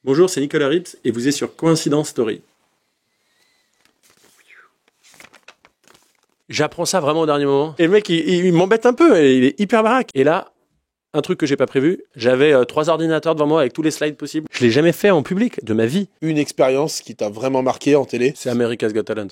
Bonjour, c'est Nicolas Rips et vous êtes sur Coïncidence Story. J'apprends ça vraiment au dernier moment. Et le mec, il m'embête un peu, il est hyper baraque. Et là, un truc que j'ai pas prévu, j'avais 3 ordinateurs devant moi avec tous les slides possibles. Je l'ai jamais fait en public de ma vie. Une expérience qui t'a vraiment marqué en télé? C'est America's Got Talent.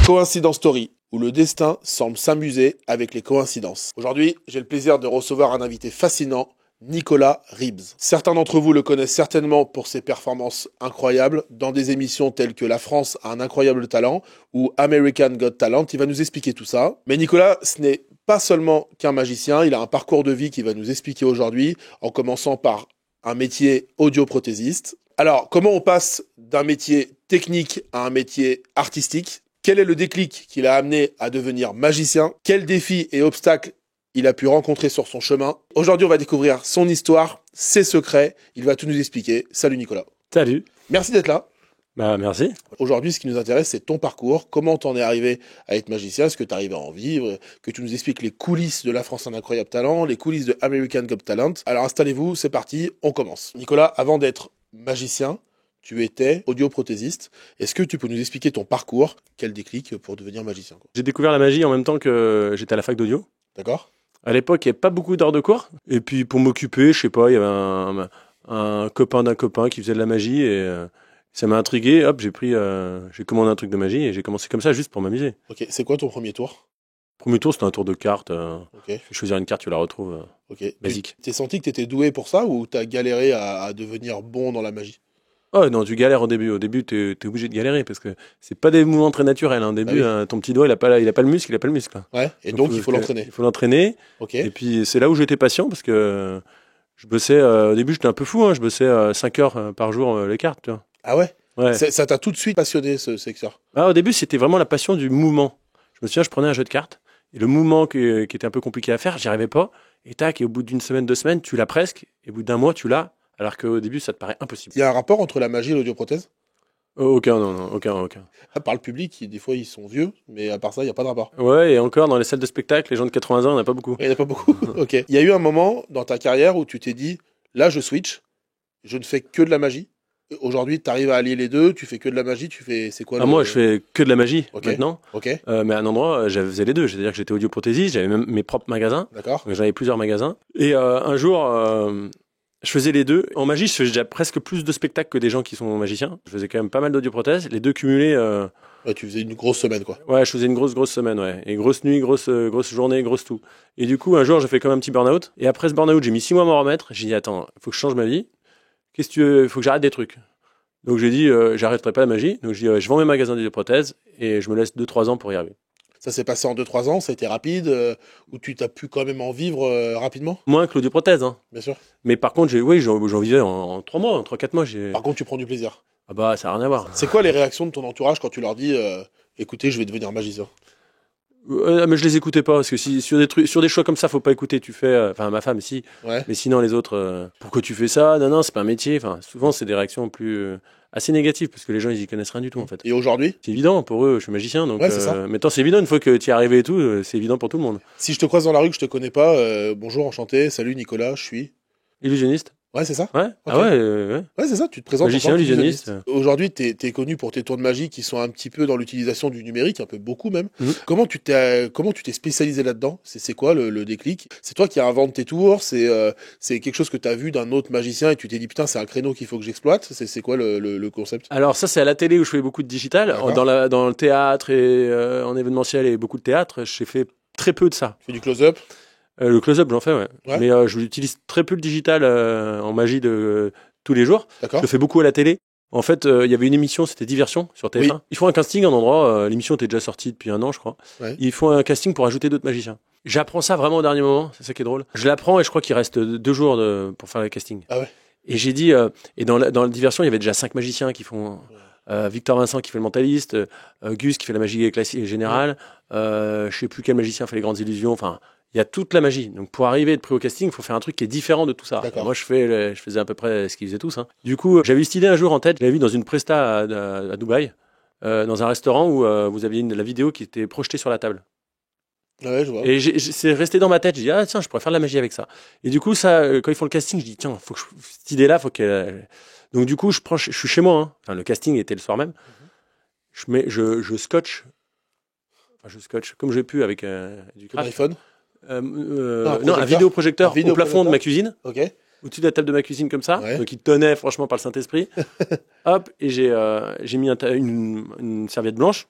Coïncidence Story, où le destin semble s'amuser avec les coïncidences. Aujourd'hui, j'ai le plaisir de recevoir un invité fascinant, Nicolas Rips. Certains d'entre vous le connaissent certainement pour ses performances incroyables dans des émissions telles que La France a un incroyable talent ou American Got Talent. Il va nous expliquer tout ça. Mais Nicolas, ce n'est pas seulement qu'un magicien, il a un parcours de vie qu'il va nous expliquer aujourd'hui, en commençant par un métier audioprothésiste. Alors, comment on passe d'un métier technique à un métier artistique ? Quel est le déclic qui l'a amené à devenir magicien? Quels défis et obstacles il a pu rencontrer sur son chemin? Aujourd'hui, on va découvrir son histoire, ses secrets. Il va tout nous expliquer. Salut Nicolas. Salut. Merci d'être là. Bah merci. Aujourd'hui, ce qui nous intéresse, c'est ton parcours. Comment t'en es arrivé à être magicien? Est-ce que tu arrives à en vivre? Que tu nous expliques les coulisses de La France a un incroyable talent, les coulisses de American Got Talent. Alors installez-vous, c'est parti, on commence. Nicolas, avant d'être magicien, tu étais audioprothésiste. Est-ce que tu peux nous expliquer ton parcours? Quel déclic pour devenir magicien? J'ai découvert la magie en même temps que j'étais à la fac d'audio. D'accord. À l'époque, il n'y avait pas beaucoup d'heures de cours. Et puis pour m'occuper, je sais pas, il y avait un copain d'un copain qui faisait de la magie et ça m'a intrigué. Hop, j'ai commandé un truc de magie et j'ai commencé comme ça juste pour m'amuser. Ok, c'est quoi ton premier tour? Premier tour, c'était un tour de cartes. Ok. Je vais choisir une carte, tu la retrouves Ok. basique. T'es senti que t'étais doué pour ça ou t'as galéré à devenir bon dans la magie? Oh non, tu galères au début. Au début, t'es obligé de galérer parce que c'est pas des mouvements très naturels. Au début, Ah oui. ton petit doigt, il a pas le muscle, il a pas le muscle. Ouais. Et donc il faut l'entraîner. Il faut l'entraîner. Ok. Et puis c'est là où j'étais patient parce que je bossais. Au début, j'étais un peu fou. Je bossais 5 heures par jour les cartes. Tu vois. Ah ouais? Ouais. Ça t'a tout de suite passionné ce secteur? Au début, c'était vraiment la passion du mouvement. Je me souviens, je prenais un jeu de cartes et le mouvement qui était un peu compliqué à faire, j'y arrivais pas. Et tac, et au bout d'une semaine, 2 semaines, tu l'as presque. Et au bout d'un mois, tu l'as. Alors qu'au début, ça te paraît impossible. Il y a un rapport entre la magie et l'audioprothèse? Aucun, non, aucun. Par le public, des fois ils sont vieux, mais à part ça, il n'y a pas de rapport. Ouais, et encore, dans les salles de spectacle, les gens de 80 ans, il n'y en a pas beaucoup. Il n'y en a pas beaucoup. Ok. Il y a eu un moment dans ta carrière où tu t'es dit, là je switch, je ne fais que de la magie. Aujourd'hui, tu arrives à allier les deux, tu fais que de la magie, c'est quoi Moi, je fais que de la magie Ok. maintenant. Ok, Mais à un endroit, je faisais les deux. C'est-à-dire que j'étais audioprothésiste, j'avais même mes propres magasins. d'accord. Donc, j'avais plusieurs magasins. Et un jour, je faisais les deux. En magie, je faisais déjà presque plus de spectacles que des gens qui sont magiciens. Je faisais quand même pas mal d'audioprothèses. Les deux cumulés, Ouais, tu faisais une grosse semaine, quoi. ouais, je faisais une grosse semaine, ouais. Et grosse nuit, grosse journée, grosse tout. Et du coup, un jour, j'ai fait comme un petit burn-out. Et après ce burn-out, j'ai mis 6 mois à m'en remettre. J'ai dit, attends, il faut que je change ma vie. Qu'est-ce que tu veux? Il faut que j'arrête des trucs. Donc j'ai dit, j'arrêterai pas la magie. Donc j'ai dit, je vends mes magasins d'audioprothèses et je me laisse 2-3 ans pour y arriver. Ça s'est passé en 2-3 ans, ça a été rapide, où tu t'as pu quand même en vivre rapidement, Moins que l'audioprothèse, hein. bien sûr. Mais par contre, j'en vivais en 3 mois, en 3-4 mois. Par contre, tu prends du plaisir. Ah bah, ça n'a rien à voir. C'est quoi les réactions de ton entourage quand tu leur dis, écoutez, je vais devenir magicien? Mais je les écoutais pas, parce que si, sur des choix comme ça, faut pas écouter. Tu fais, ma femme, si. Ouais. Mais sinon, les autres, pourquoi tu fais ça? Non, c'est pas un métier. Enfin, souvent, c'est des réactions assez négatives, parce que les gens, ils y connaissent rien du tout, en fait. Et aujourd'hui, C'est évident, pour eux, je suis magicien, donc, Ouais, c'est ça. maintenant, c'est évident, une fois que tu y es arrivé et tout, c'est évident pour tout le monde. si je te croise dans la rue que je te connais pas, bonjour, enchanté, salut Nicolas, je suis. Illusionniste? Ouais, c'est ça? Ouais? Ok. Ah ouais, ouais. Ouais, c'est ça, tu te présentes en Magicien, tant illusionniste. Aujourd'hui, t'es connu pour tes tours de magie qui sont un petit peu dans l'utilisation du numérique, un peu beaucoup même. Mhm. Comment tu t'es spécialisé là-dedans? C'est quoi le déclic? C'est toi qui inventes tes tours? C'est quelque chose que t'as vu d'un autre magicien et tu t'es dit putain, c'est un créneau qu'il faut que j'exploite? C'est quoi le concept? Alors ça, c'est à la télé où je fais beaucoup de digital. D'accord. Dans le théâtre et en événementiel et beaucoup de théâtre, j'ai fait très peu de ça. Tu fais du close-up? Le close-up, j'en fais, ouais. Ouais. Mais je utilise très peu le digital en magie de tous les jours. D'accord. Je le fais beaucoup à la télé. En fait, il y avait une émission, c'était Diversion sur TF1. Oui. Ils font un casting en endroit. L'émission était déjà sortie depuis 1 an, je crois. Ouais. Ils font un casting pour ajouter d'autres magiciens. J'apprends ça vraiment au dernier moment. C'est ça qui est drôle. Je l'apprends et je crois qu'il reste 2 jours pour faire le casting. Ah ouais. Et j'ai dit, et dans la Diversion, il y avait déjà 5 magiciens qui font. Victor Vincent qui fait le mentaliste, Gus qui fait la magie classique et générale, je sais plus quel magicien fait les grandes illusions. Enfin, il y a toute la magie. Donc pour arriver à être pris au casting, il faut faire un truc qui est différent de tout ça. D'accord. Moi, je faisais à peu près ce qu'ils faisaient tous. Hein. Du coup, j'avais eu cette idée un jour en tête. Je l'avais vu dans une presta à Dubaï, dans un restaurant où vous aviez la vidéo qui était projetée sur la table. Ouais, je vois. Et c'est resté dans ma tête. J'ai dit, ah tiens, je pourrais faire de la magie avec ça. Et du coup, ça, quand ils font le casting, je dis, tiens, cette idée-là, faut qu'elle. Donc du coup, je suis chez moi. Hein. Enfin, le casting était le soir même. Je scotche. Enfin, je scotche comme j'ai pu avec du Un craft. iPhone. Non, un vidéoprojecteur au plafond de ma cuisine. Ok. Au-dessus de la table de ma cuisine comme ça, Ouais. donc il tenait franchement par le Saint-Esprit. Hop, et j'ai mis une serviette blanche,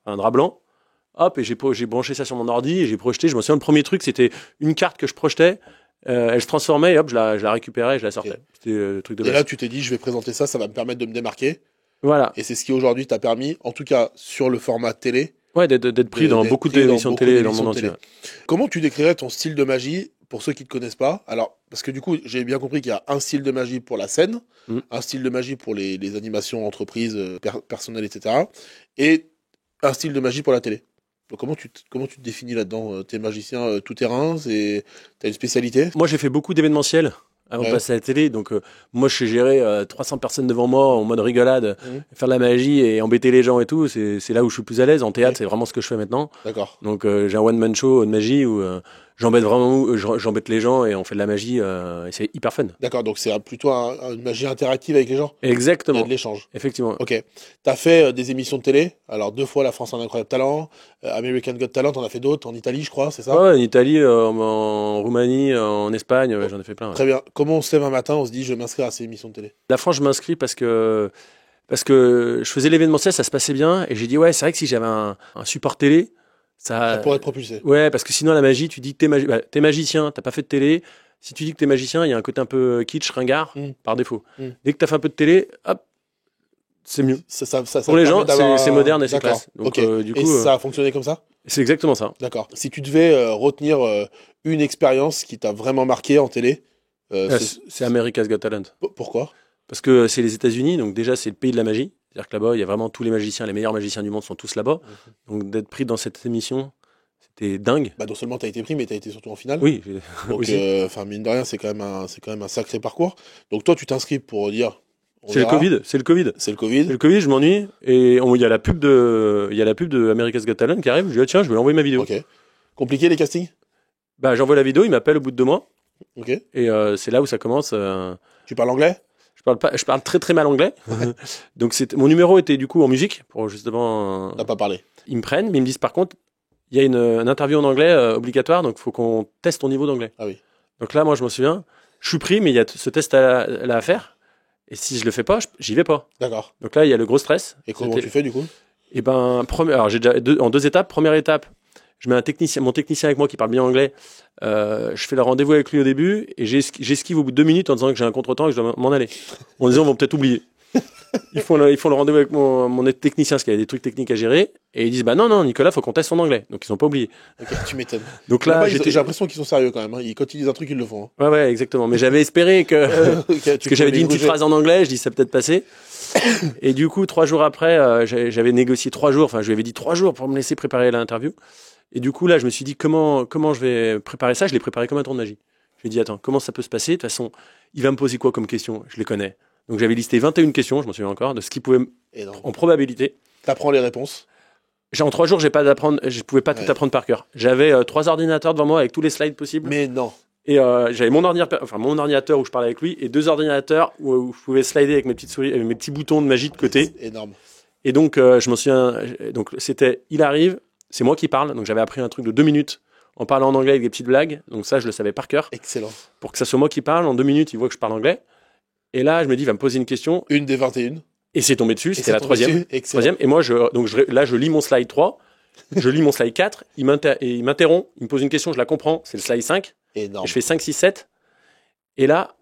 un drap blanc. Hop, et j'ai branché ça sur mon ordi et j'ai projeté. Je me souviens, le premier truc, c'était une carte que je projetais. Elle se transformait et hop, je la récupérais et je la sortais. Ok. C'était le truc de Et base. là, tu t'es dit, je vais présenter ça, ça va me permettre de me démarquer. Voilà. Et c'est ce qui aujourd'hui t'a permis, en tout cas sur le format télé. Ouais, d'être pris dans beaucoup d'émissions de télé dans le monde entier. Comment tu décrirais ton style de magie pour ceux qui ne te connaissent pas? Alors, parce que du coup, j'ai bien compris qu'il y a un style de magie pour la scène, un style de magie pour les animations entreprises, personnelles, etc. Et un style de magie pour la télé. Donc, comment tu te définis là-dedans? T'es magicien tout terrain? T'as une spécialité? Moi, j'ai fait beaucoup d'événementiels avant de passer à la télé. Donc, moi, je sais gérer 300 personnes devant moi en mode rigolade, faire de la magie et embêter les gens et tout. C'est là où je suis plus à l'aise. En théâtre, c'est vraiment ce que je fais maintenant. D'accord. Donc, j'ai un one-man show de magie où j'embête les gens et on fait de la magie et c'est hyper fun. D'accord, donc c'est plutôt une magie interactive avec les gens? Il y Exactement. a de l'échange. Effectivement. Ok. T'as fait des émissions de télé. Alors, 2 fois La France a un incroyable talent, American Got Talent, t'en as fait d'autres, en Italie, je crois, c'est ça? Ouais, en Italie, en Roumanie, en Espagne, j'en ai fait plein. Ouais. Très bien. Comment on se lève un matin, on se dit, je vais m'inscrire à ces émissions de télé? La France, je m'inscris parce que je faisais l'événementiel, ça se passait bien et j'ai dit, ouais, c'est vrai que si j'avais un support télé, Ça pourrait être propulsé. Ouais, parce que sinon, la magie, tu dis que t'es magicien, t'as pas fait de télé. Si tu dis que t'es magicien, il y a un côté un peu kitsch, ringard, par défaut. Dès que t'as fait un peu de télé, hop, c'est mieux. Ça Pour les gens, c'est moderne et c'est classe. Donc, du coup, et ça a fonctionné comme ça? C'est exactement ça. D'accord. Si tu devais retenir une expérience qui t'a vraiment marqué en télé, c'est America's Got Talent. Pourquoi? Parce que c'est les États-Unis, donc déjà, c'est le pays de la magie. C'est-à-dire que là-bas, il y a vraiment tous les magiciens, les meilleurs magiciens du monde sont tous là-bas. Donc d'être pris dans cette émission, c'était dingue. Bah, non seulement tu as été pris, mais tu as été surtout en finale. Oui. Donc, mine de rien, c'est quand même un sacré parcours. Donc toi, tu t'inscris pour dire. C'est le Covid. C'est le Covid, je m'ennuie. Et il y a la pub de America's Got Talent qui arrive. Je dis, tiens, je vais envoyer ma vidéo. Ok. Compliqué les castings? Bah, j'envoie la vidéo, il m'appelle au bout de 2 mois. Ok. Et c'est là où ça commence. Tu parles anglais? Je parle très très mal anglais. Donc mon numéro était du coup en musique pour justement. T'as pas parlé. Ils me prennent, mais ils me disent par contre, il y a une interview en anglais obligatoire, donc il faut qu'on teste ton niveau d'anglais. Ah oui. Donc là, moi, je me souviens, je suis pris, mais il y a ce test là à faire. Et si je le fais pas, j'y vais pas. D'accord. Donc là, il y a le gros stress. Et comment tu fais du coup? Et ben, alors j'ai déjà en 2 étapes. Première étape, je mets mon technicien avec moi qui parle bien anglais. Je fais le rendez-vous avec lui au début et j'esquive au bout de 2 minutes en disant que j'ai un contretemps et que je dois m'en aller. En disant, ils vont peut-être oublier. Ils font le rendez-vous avec mon technicien parce qu'il y a des trucs techniques à gérer et ils disent, bah non, Nicolas, faut qu'on teste son anglais. Donc ils ont pas oublié. Ok, tu m'étonnes. Donc là, j'ai l'impression qu'ils sont sérieux quand même. Hein. Quand ils disent un truc, ils le font. Hein. Ouais, exactement. Mais j'avais espéré que j'avais dit une petite phrase en anglais, je dis ça peut-être passer. Et du coup, 3 jours après, j'avais négocié 3 jours. Enfin, je lui avais dit 3 jours pour me laisser préparer l'interview. Et du coup, là, je me suis dit comment je vais préparer ça. Je l'ai préparé comme un tour de magie. Je lui ai dit, attends, comment ça peut se passer? De toute façon, il va me poser quoi comme question? Je les connais. Donc j'avais listé 21 questions, je m'en souviens encore, de ce qui pouvait en probabilité. T'apprends les réponses. En 3 jours, je pouvais pas tout apprendre par cœur. J'avais 3 ordinateurs devant moi avec tous les slides possibles. Mais non. Et j'avais mon ordinateur où je parlais avec lui et 2 ordinateurs où je pouvais slider avec mes petites souris, avec mes petits boutons de magie de côté. C'est énorme. Et donc je m'en souviens. Donc c'était, il arrive, c'est moi qui parle. Donc j'avais appris un truc de 2 minutes en parlant en anglais avec des petites blagues. Donc ça, je le savais par cœur. Excellent. Pour que ça soit moi qui parle, en 2 minutes, il voit que je parle anglais. Et là, je me dis, il va me poser une question. Une des 21. Et c'est tombé dessus, c'était la 3e. Excellent. Et moi, là, je lis mon slide 3, je lis mon slide 4, il m'interrompt, il me pose une question, je la comprends, c'est le slide 5. Énorme. Et je fais 5, 6, 7. Et là,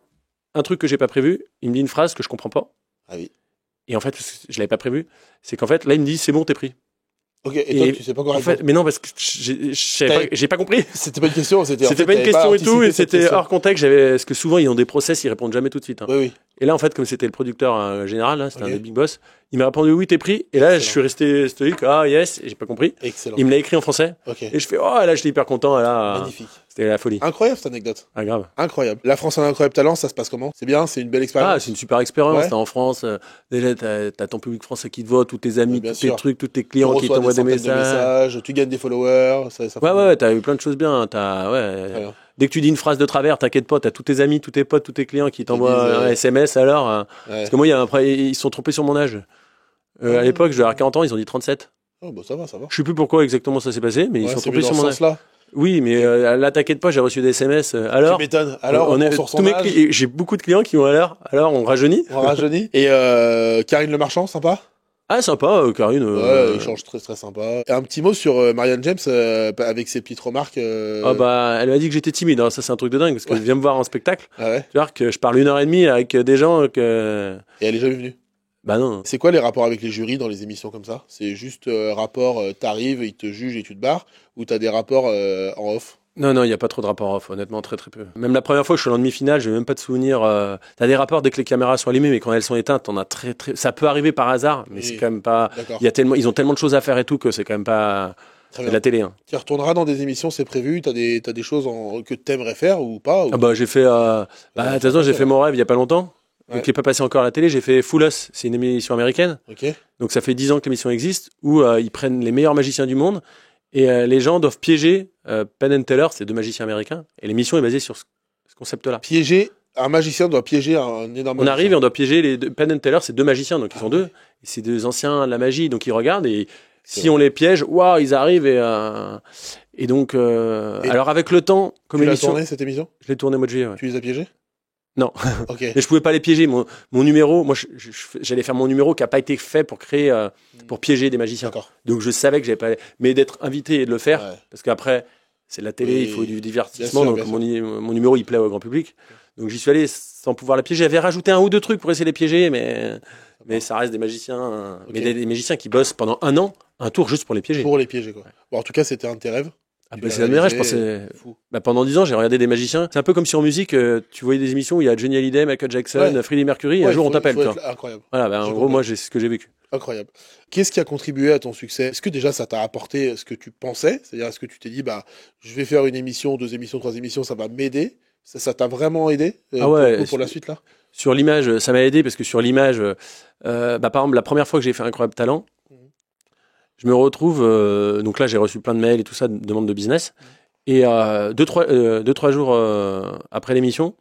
un truc que j'ai pas prévu, il me dit une phrase que je comprends pas. Ah oui. Et en fait, je l'avais pas prévu, c'est qu'en fait, là, il me dit, c'est bon, t'es pris. Ok, et toi, tu sais pas quoi répondre. En fait, mais non, parce que j'ai pas compris. C'était pas une question, c'était pas une question et tout, et c'était hors contexte. Parce que souvent, ils ont des process, ils répondent jamais tout de suite. Hein. Oui. Et là, en fait, comme c'était le producteur général, là, c'était un des big boss, Il m'a répondu oui, t'es pris. Et là, Excellent. je suis resté stoïque. Ah, yes. Et j'ai pas compris. Excellent. Il me l'a écrit en français. Ok. Et je fais, oh, là, j'étais hyper content. Et là, Magnifique. c'était la folie. Incroyable cette anecdote. Ah, grave. Incroyable. La France a un incroyable talent, ça se passe comment? C'est bien, c'est une belle Ah, expérience. c'est une super expérience. Ouais. T'es en France. Déjà, t'as ton public français qui te voit, tous tes amis, Bien tous sûr. tes trucs, tous tes Tu clients qui reçois t'envoient des centaines de messages. tu gagnes des followers. Ça Ouais, fait- ouais, t'as eu plein de choses bien. Très bien. Dès que tu dis une phrase de travers, t'inquiète pas, t'as tous tes amis, tous tes potes, tous tes clients qui t'envoient disent, un SMS alors. Ouais. Parce que moi, après, ils se sont trompés sur mon âge. À l'époque, je devais avoir 40 ans, ils ont dit 37. Oh, bah ça va, ça va. Je sais plus pourquoi exactement ça s'est passé, mais ils Ouais, sont c'est trompés mieux sur dans mon ce âge. sens-là. Oui, mais là, t'inquiète pas, j'ai reçu des SMS. Alors, Tu m'étonnes. Alors, on est, sur son tous mes âge, j'ai beaucoup de clients qui ont alors, on rajeunit. on rajeunit. Et Karine Le Marchand, sympa? Ah, sympa, Karine. Ouais, échange très très sympa. Et un petit mot sur Marianne James avec ses petites remarques. Ah bah, elle m'a dit que j'étais timide. Alors ça, c'est un truc de dingue parce qu'elle vient me voir en spectacle. Ah ouais. Tu vois que je parle 1h30 avec des gens que. Et elle est jamais venue. Bah non. C'est quoi les rapports avec les jurys dans les émissions comme ça? C'est juste rapport, t'arrives, ils te jugent et tu te barres, ou t'as des rapports en off? Non, il n'y a pas trop de rapports off, honnêtement, très très peu. Même la première fois que je suis en demi-finale, j'ai même pas de souvenir. T'as des rapports dès que les caméras sont allumées, mais quand elles sont éteintes, t'en as très très. Ça peut arriver par hasard, mais Oui. c'est quand même pas. D'accord. Ils ont tellement de choses à faire et tout que c'est quand même pas. Très C'est de bien. la télé. Hein. Tu retourneras dans des émissions, c'est prévu? T'as des choses que t'aimerais faire ou pas? Ah bah j'ai fait. De toute façon, j'ai fait mon rêve il y a pas longtemps. Ouais. Donc, qui n'est pas passé encore à la télé. J'ai fait Full Us, c'est une émission américaine. Ok. Donc ça fait 10 ans que l'émission existe, où ils prennent les meilleurs magiciens du monde et les gens doivent piéger Penn and Teller, c'est deux magiciens américains, et l'émission est basée sur ce concept-là. Un magicien doit piéger un énorme On magicien. arrive et on doit piéger les deux. Penn and Teller, c'est deux magiciens, donc ils sont deux. Et c'est deux anciens de la magie, donc ils regardent et si on les piège, waouh, ils arrivent et donc alors avec le temps, comme Tu l'as émission, tourné cette émission? je l'ai tourné au mois de juillet. Ouais. Tu les as piégés? Non. Ok. Mais je pouvais pas les piéger. Mon numéro, moi, j'allais faire mon numéro qui a pas été fait pour créer, pour piéger des magiciens. D'accord. Donc je savais que j'avais pas. Mais d'être invité et de le faire, Ouais. parce qu'après, c'est de la télé, Oui. il faut du divertissement. Bien sûr, Donc bien mon numéro, il plaît au grand public. Donc j'y suis allé sans pouvoir la piéger. J'avais rajouté un ou deux trucs pour essayer de les piéger, mais ça reste des magiciens. Ok. Mais des magiciens qui bossent pendant un an, un tour juste pour les piéger. Pour les piéger, quoi. Bon, en tout cas, c'était un de tes rêves. Ah Tu bah, l'as c'est la meilleure, je réalisé, pensais. fou. Bah, pendant 10 ans, j'ai regardé des magiciens. C'est un peu comme si en musique, tu voyais des émissions où il y a Johnny Hallyday, Michael Jackson, Ouais. Freddie Mercury, et un Ouais, jour on faut t'appelle. tu être vois. incroyable. Voilà, bah, en Je gros, comprends. moi, c'est ce que j'ai vécu. Incroyable. Qu'est-ce qui a contribué à ton succès? Est-ce que déjà ça t'a apporté ce que tu pensais? C'est-à-dire, est-ce que tu t'es dit, bah, je vais faire une émission, 2 émissions, 3 émissions, ça va m'aider? Ça t'a vraiment aidé Ah ouais, pour la suite là? Sur l'image, ça m'a aidé parce que sur l'image, par exemple, la première fois que j'ai fait Incroyable Talent, je me retrouve, donc là j'ai reçu plein de mails et tout ça, de demandes de business, et 2-3 jours après l'émission,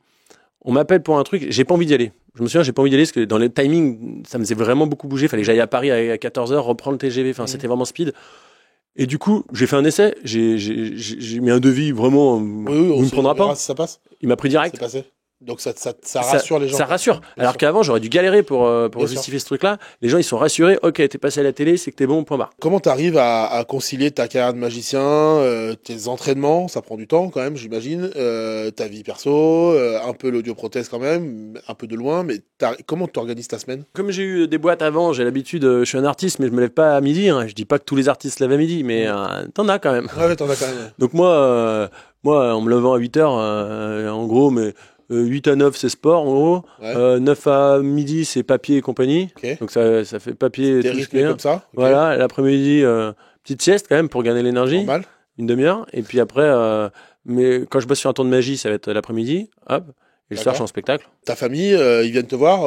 on m'appelle pour un truc, j'ai pas envie d'y aller. Je me souviens, j'ai pas envie d'y aller parce que dans le timing, ça me faisait vraiment beaucoup bouger. Fallait que j'aille à Paris à 14h, reprendre le TGV, enfin c'était vraiment speed. Et du coup, j'ai fait un essai, j'ai mis un devis vraiment, Oui, il me prendra pas. Si ça passe. Il m'a pris direct. C'est passé. Donc ça rassure les gens. Ça rassure. Bien Alors sûr. qu'avant, j'aurais dû galérer pour Bien justifier ce truc-là. Les gens, ils sont rassurés. Ok, t'es passé à la télé, c'est que t'es bon, point barre. Comment t'arrives à concilier ta carrière de magicien, tes entraînements, ça prend du temps quand même, j'imagine, ta vie perso, un peu l'audioprothèse quand même, un peu de loin, mais comment t'organises ta semaine? Comme j'ai eu des boîtes avant, j'ai l'habitude, je suis un artiste, mais je me lève pas à midi. Hein. Je dis pas que tous les artistes se lèvent à midi, mais t'en as quand même. Ouais, t'en as quand même. Donc moi, en me levant à 8h, en gros, mais 8 à 9, c'est sport, en gros. Ouais. 9 à midi, c'est papier et compagnie. Ok. Donc ça fait papier T'es tout ce rythmé qui est. comme ça? Ok. Voilà, l'après-midi, petite sieste quand même pour gagner l'énergie. Normal. Une demi-heure. Et puis après, mais quand je bosse sur un tour de magie, ça va être l'après-midi. Hop. Et le soir, je suis en spectacle. Ta famille, ils viennent te voir,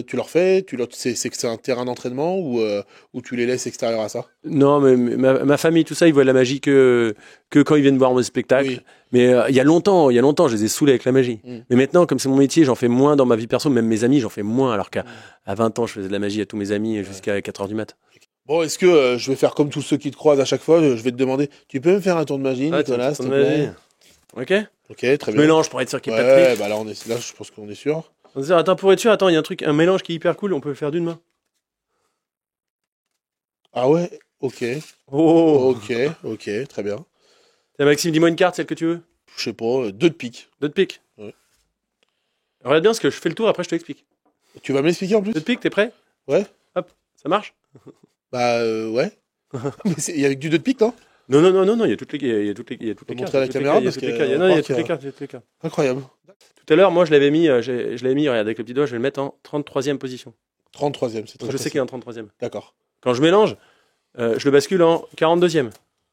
tu leur fais, c'est que c'est un terrain d'entraînement ou tu les laisses extérieurs à ça? Non, mais ma famille, tout ça, ils voient la magie que quand ils viennent voir mon spectacle. Oui. Mais il y a longtemps, je les ai saoulés avec la magie. Mais maintenant, comme c'est mon métier, j'en fais moins dans ma vie perso. Même mes amis, j'en fais moins. Alors qu'à 20 ans, je faisais de la magie à tous mes amis jusqu'à 4h du mat. Bon, est-ce que je vais faire comme tous ceux qui te croisent à chaque fois, je vais te demander, tu peux me faire un tour de magie, Nicolas, s'il te plaît? Ok. Ok, très Je bien. mélange pour être sûr qu'il n'y ait pas de Ouais, triche. bah là, là, je pense qu'on est sûr. On se dit, attends, pour être sûr, il y a un mélange qui est hyper cool, on peut le faire d'une main. Ah ouais, ok, Oh. ok, très bien. Tiens, Maxime, dis-moi une carte, celle que tu veux. Je sais pas, 2 de pique. Deux de pique. Ouais. Regarde bien, parce que je fais le tour, après je te l'explique. Tu vas me l'expliquer en plus? Deux de pique, t'es prêt? Ouais. Hop, ça marche? Bah ouais. Mais il y a du 2 de pique, non? Non, il y a toutes les Faut cartes. montrer à la toutes les caméra cartes, parce toutes les que- cartes. Non, il y a toutes les cartes, il y a toutes les cartes. Incroyable. Tout à l'heure, moi, je l'avais mis, regarde, avec le petit doigt, je vais le mettre en 33e position. 33e, c'est très Donc je sais précis. qu'il y a un 33e. D'accord. Quand je mélange, je le bascule en 42e.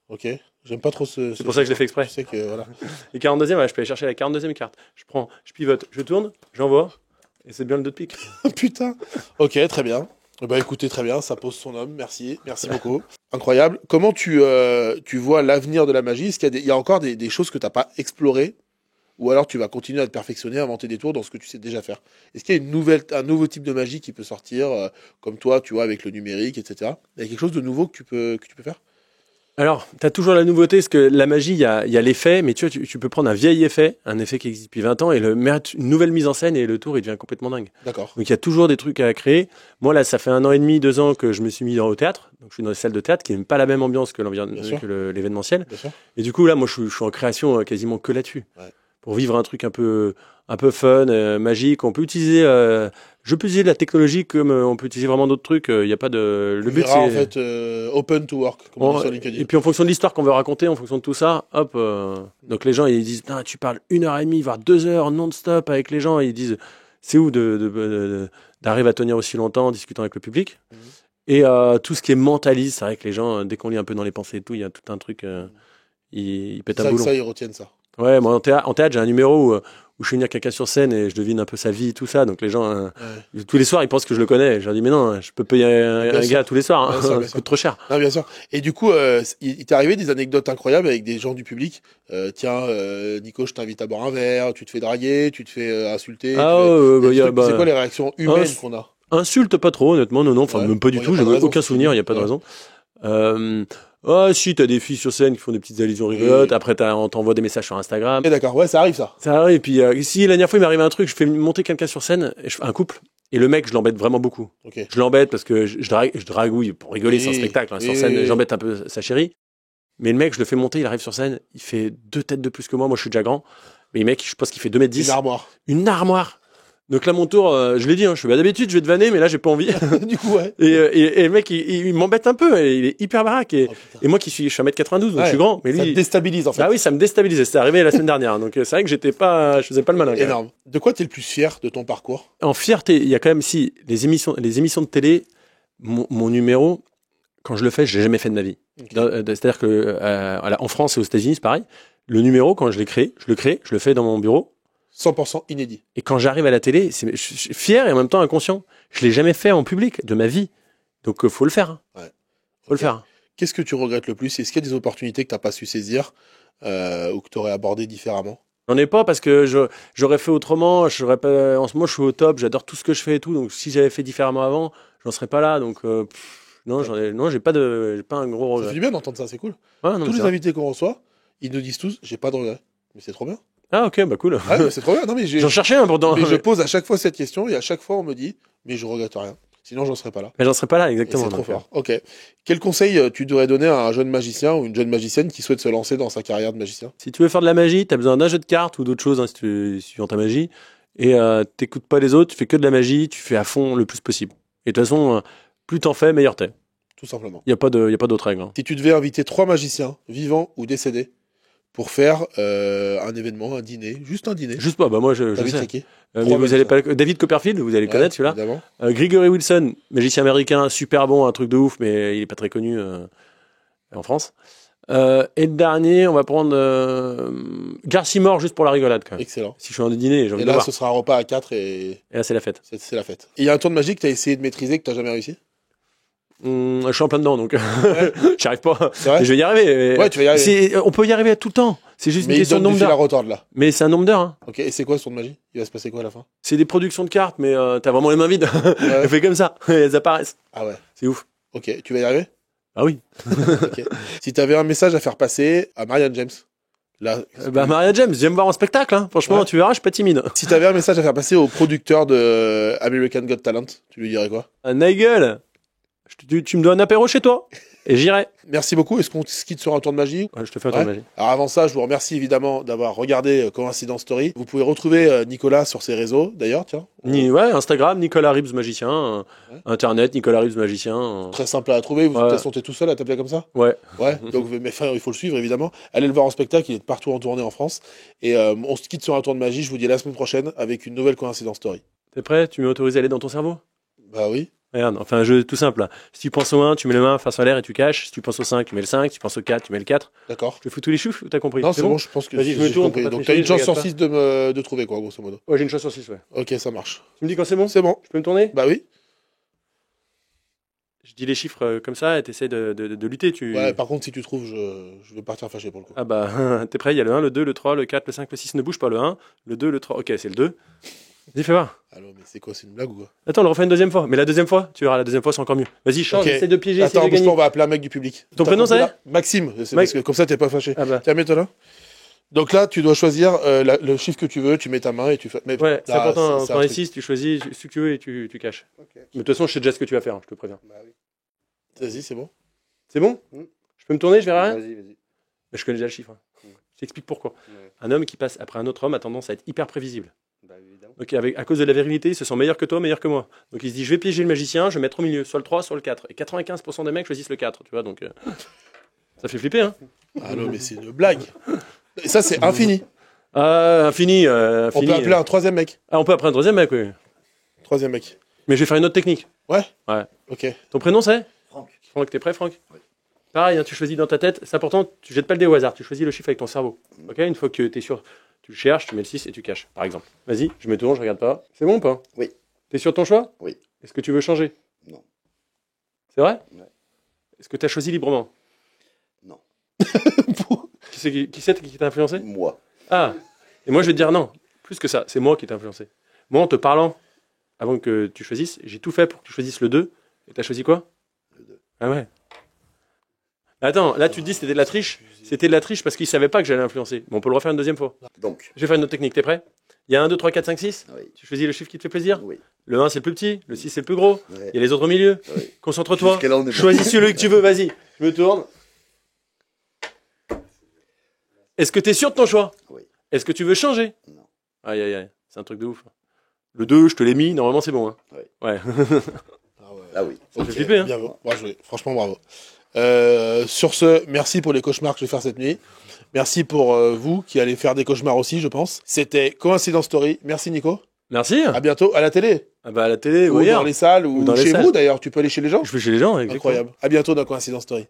Ok. J'aime pas trop ce. C'est pour ça que je l'ai fait exprès. Je sais que voilà. Et 42e, ouais, je peux aller chercher la 42e carte. Je pivote, je tourne, j'envoie. Et c'est bien le 2 de pique. Putain. Ok, très bien. Bah écoutez, très bien, ça pose son homme. Merci beaucoup. Incroyable. Comment tu vois l'avenir de la magie? Est-ce qu'il y a encore des choses que t'as pas explorées? Ou alors tu vas continuer à te perfectionner, à inventer des tours dans ce que tu sais déjà faire? Est-ce qu'il y a un nouveau type de magie qui peut sortir, comme toi, tu vois, avec le numérique, etc. Il y a quelque chose de nouveau que tu peux faire? Alors, tu as toujours la nouveauté, parce que la magie, il y a l'effet, mais tu vois, tu peux prendre un vieil effet, un effet qui existe depuis 20 ans, et le mettre une nouvelle mise en scène, et le tour, il devient complètement dingue. D'accord. Donc, il y a toujours des trucs à créer. Moi, là, ça fait 1 an et demi, 2 ans que je me suis mis au théâtre. Donc, je suis dans les salles de théâtre qui n'aiment pas la même ambiance que l'événementiel. Bien sûr. Et du coup, là, moi, je suis en création quasiment que là-dessus. Ouais. Pour vivre un truc un peu fun, magique. On peut utiliser, je peux utiliser de la technologie comme on peut utiliser vraiment d'autres trucs. Il y a pas de, Le but, c'est en fait open to work, comme on dit sur LinkedIn. Et puis en fonction de l'histoire qu'on veut raconter, en fonction de tout ça, hop. Donc les gens ils disent, tu parles 1 heure et demie, voire 2 heures non-stop avec les gens. Et ils disent, c'est où d'arriver à tenir aussi longtemps en discutant avec le public. Et tout ce qui est mentaliste, c'est vrai que les gens, dès qu'on lit un peu dans les pensées et tout, il y a tout un truc, ils pètent un boulon. Ça, ils retiennent ça. Ouais, moi en théâtre, j'ai un numéro où je fais venir quelqu'un sur scène et je devine un peu sa vie et tout ça. Donc les gens, tous les soirs, ils pensent que je le connais. Je leur dis, mais non, je peux payer un gars tous les soirs. Hein. Ça coûte trop cher. Non, bien sûr. Et du coup, il t'est arrivé des anecdotes incroyables avec des gens du public. Tiens, Nico, je t'invite à boire un verre, tu te fais draguer, tu te fais insulter. C'est quoi les réactions humaines qu'on a? Insulte pas trop, honnêtement. Non, enfin, même pas du tout. J'ai aucun souvenir, il n'y a pas de raison. Si, t'as des filles sur scène qui font des petites allusions rigolotes. Après, on t'envoie des messages sur Instagram. D'accord, ouais, ça arrive ça. Ça arrive. Et puis, si la dernière fois, il m'est arrivé un truc, je fais monter quelqu'un sur scène, un couple, et le mec, je l'embête vraiment beaucoup. Okay. Je l'embête parce que je dragouille pour rigoler, c'est un spectacle. Hein, sur scène, j'embête un peu sa chérie. Mais le mec, je le fais monter, il arrive sur scène, il fait 2 têtes de plus que moi. Moi, je suis déjà grand. Mais le mec, je pense qu'il fait 2m10. Une armoire. Une armoire. Donc là, mon tour, je l'ai dit, je fais d'habitude, je vais te vanner, mais là, j'ai pas envie. Du coup, ouais. Et le mec, il m'embête un peu, et il est hyper baraque. Et moi, je suis 1m92, donc je suis grand. Mais lui, ça te déstabilise, en fait. Ah oui, ça me déstabilisait. C'était arrivé la semaine dernière. Donc c'est vrai que je faisais pas le malin. Énorme. De quoi t'es le plus fier de ton parcours? En fierté, il y a quand même, si, les émissions de télé, mon numéro, quand je le fais, je l'ai jamais fait de ma vie. Okay. C'est-à-dire que, en France et aux États-Unis, c'est pareil. Le numéro, quand je le crée, je le fais dans mon bureau. 100% inédit. Et quand j'arrive à la télé, je suis fier et en même temps inconscient. Je l'ai jamais fait en public de ma vie. Donc, faut le faire. Ouais. Faut le faire. Qu'est-ce que tu regrettes le plus? Est-ce qu'il y a des opportunités que t'as pas su saisir, ou que t'aurais abordé différemment? J'en ai pas parce que j'aurais fait autrement. En ce moment, je suis au top. J'adore tout ce que je fais et tout. Donc, si j'avais fait différemment avant, j'en serais pas là. Donc, j'ai pas un gros regret. Ça fait du bien d'entendre ça, c'est cool. Ouais, non, tous les invités qu'on reçoit, ils nous disent tous, j'ai pas de regret. Mais c'est trop bien. Ah ok, bah cool. Ouais, c'est trop bien. Non, mais j'en cherchais un pourtant. Mais je pose à chaque fois cette question et à chaque fois on me dit, mais je regrette rien. Sinon j'en serais pas là. Mais j'en serais pas là, exactement. C'est trop fort. Ok. Quel conseil tu devrais donner à un jeune magicien ou une jeune magicienne qui souhaite se lancer dans sa carrière de magicien? Si tu veux faire de la magie, t'as besoin d'un jeu de cartes ou d'autres choses, hein, si tu vends ta magie. Et t'écoutes pas les autres, tu fais que de la magie, tu fais à fond le plus possible. Et de toute façon, plus t'en fais, meilleur t'es. Tout simplement. Y a pas d'autres règles. Hein. Si tu devais inviter 3 magiciens, vivants ou décédés, pour faire un événement, un dîner, juste un dîner. Juste pas, bah moi je sais. Qui mais vous allez pas David Copperfield, vous allez le connaître celui-là. Gregory Wilson, magicien américain, super bon, un truc de ouf, mais il est pas très connu en France. Et le dernier, on va prendre Garcimore juste pour la rigolade quand même. Excellent. Si je suis en dîner, j'ai envie de voir. Et là, ce sera un repas à 4 et là c'est la fête. C'est la fête. Et il y a un tour de magie que tu as essayé de maîtriser que tu n'as jamais réussi? Je suis en plein dedans, donc j'y arrive pas. C'est vrai? Je vais y arriver. Ouais, tu vas y arriver. On peut y arriver à tout le temps. C'est juste une question de nombre d'heures. Là. Mais c'est un nombre d'heures. Hein. Ok, et c'est quoi ce tour de magie? Il va se passer quoi à la fin? C'est des productions de cartes, mais t'as vraiment les mains vides. Elles fait comme ça, elles apparaissent. Ah ouais. C'est ouf. Ok, tu vas y arriver? Ah oui. Okay. Si tu avais un message à faire passer à Marianne James. Là, Marianne James, viens me voir en spectacle. Hein. Franchement, tu verras, je suis pas timide. Si tu avais un message à faire passer au producteur de American Got Talent, tu lui dirais quoi? Nigel, tu me dois un apéro chez toi et j'irai. Merci beaucoup. Est-ce qu'on se quitte sur un tour de magie? Ouais, je te fais un tour de magie. Alors avant ça, je vous remercie évidemment d'avoir regardé Coïncidence Story. Vous pouvez retrouver Nicolas sur ses réseaux, d'ailleurs, tiens. Instagram, Nicolas Reeves Magicien, Internet, Nicolas Reeves Magicien. Très simple à trouver. De toute façon, t'es tout seul à t'appeler comme ça? Ouais. Donc, mais il faut le suivre, évidemment. Allez le voir en spectacle, il est partout en tournée en France. Et on se quitte sur un tour de magie. Je vous dis à la semaine prochaine avec une nouvelle Coïncidence Story. T'es prêt? Tu m'autorises à aller dans ton cerveau? Bah oui. Regarde, enfin un jeu tout simple. Là. Si tu penses au 1, tu mets le 1 face à l'air et tu caches. Si tu penses au 5, tu mets le 5. Si tu penses au 4, tu mets le 4. D'accord. Je te fous tous les chiffres ou t'as compris? Non, c'est bon, je pense que Vas-y, je j'ai me tourne, compris. pour pas Donc tricher, t'as une chance je sur regarde 6 de trouver, quoi, grosso modo. Ouais, j'ai une chance sur 6, ouais. Ok, ça marche. Tu me dis quand c'est bon? C'est bon. Je peux me tourner? Bah oui. Je dis les chiffres comme ça et t'essaies de lutter. Ouais, par contre, si tu trouves, je vais partir fâché pour le coup. Ah bah, t'es prêt? Il y a le 1, le 2, le 3, le 4, le 5, le 6. Ne bouge pas le 1, le 2, le 3. Ok, c'est le 2. Vas-y, fais voir. Allô, mais c'est quoi? C'est une blague ou quoi? Attends, on le refait une deuxième fois. Mais la deuxième fois, tu verras, la deuxième fois, c'est encore mieux. Vas-y, change, Ok. essaie de piéger, essaie Attends, de bouge pas, gagner. on va appeler un mec du public. Ton T'as prénom, compris, c'est là Maxime. C'est parce que comme ça, t'es pas fâché. Ah bah. Tiens, mets-toi là. Donc là, tu dois choisir le chiffre que tu veux, tu mets ta main et tu fais. Mais Ouais, c'est là, important. c'est Dans un les truc. 6, tu choisis ce que tu veux et tu caches. Ok. Mais de toute façon, je sais déjà ce que tu vas faire, hein, je te préviens. Bah oui. Vas-y, c'est bon. C'est bon? Mm. Je peux me tourner, je verrai rien? Vas-y, vas-y. Mais je connais déjà le chiffre. Hein. Mm. Je t'explique pourquoi. Ouais. Un homme qui passe après un autre homme a tendance à être hyper prévisible. Bah évidemment. Donc, à cause de la virilité, ils se sent meilleurs que toi, meilleurs que moi. Donc, il se dit, je vais piéger le magicien, je vais mettre au milieu, soit le 3, soit le 4. Et 95% des mecs choisissent le 4, tu vois, donc ça fait flipper, hein. Allô, mais c'est une blague. Et ça, c'est infini. Ah, infini. On peut appeler un troisième mec. Ah, on peut appeler un troisième mec, oui. Troisième mec. Mais je vais faire une autre technique. Ouais. Ouais. Ok. Ton prénom, c'est Franck. Franck, t'es prêt, Franck? Oui. Pareil, hein, tu choisis dans ta tête, c'est important, tu jettes pas le dé au hasard, tu choisis le chiffre avec ton cerveau. Ok. Une fois que t'es sûr, tu le cherches, tu mets le 6 et tu caches, par exemple. Vas-y, je me tourne, je regarde pas. C'est bon ou pas? Oui. T'es sûr de ton choix? Oui. Est-ce que tu veux changer? Non. C'est vrai? Ouais. Est-ce que t'as choisi librement? Non. Qui c'est qui t'a influencé? Moi. Ah, et moi je vais te dire non, plus que ça, c'est moi qui t'ai influencé. Moi en te parlant, avant que tu choisisses, j'ai tout fait pour que tu choisisses le 2, et t'as choisi quoi? Le 2. Ah ouais. Attends, là tu te dis c'était de la triche? C'était de la triche parce qu'il savait pas que j'allais influencer. Mais on peut le refaire une deuxième fois. Donc. Je vais faire une autre technique, t'es prêt? Il y a 1, 2, 3, 4, 5, 6. Oui. Tu choisis le chiffre qui te fait plaisir? Oui. Le 1 c'est le plus petit, le 6 c'est le plus gros, Ouais. il y a les autres au milieu. Oui. Concentre-toi, Jusqu'à là, on est bon. choisis celui que tu veux, vas-y. Je me tourne. Est-ce que t'es sûr de ton choix? Oui. Est-ce que tu veux changer? Non. Aïe aïe aïe, c'est un truc de ouf. Le 2, je te l'ai mis, normalement c'est bon. Hein. Oui. Ouais. Ah ouais. Ah oui. Ça fait flipper, hein. Bien joué. Bien joué. Franchement, bravo. Sur ce, merci pour les cauchemars que je vais faire cette nuit. Merci pour vous qui allez faire des cauchemars aussi, je pense. C'était Coïncidence Story. Merci Nico. Merci. À bientôt à la télé. Ah bah à la télé, Ou ou ailleurs. dans les salles, ou dans les chez salles. vous d'ailleurs. Tu peux aller chez les gens. Je vais chez les gens, exactement. Incroyable. À bientôt dans Coïncidence Story.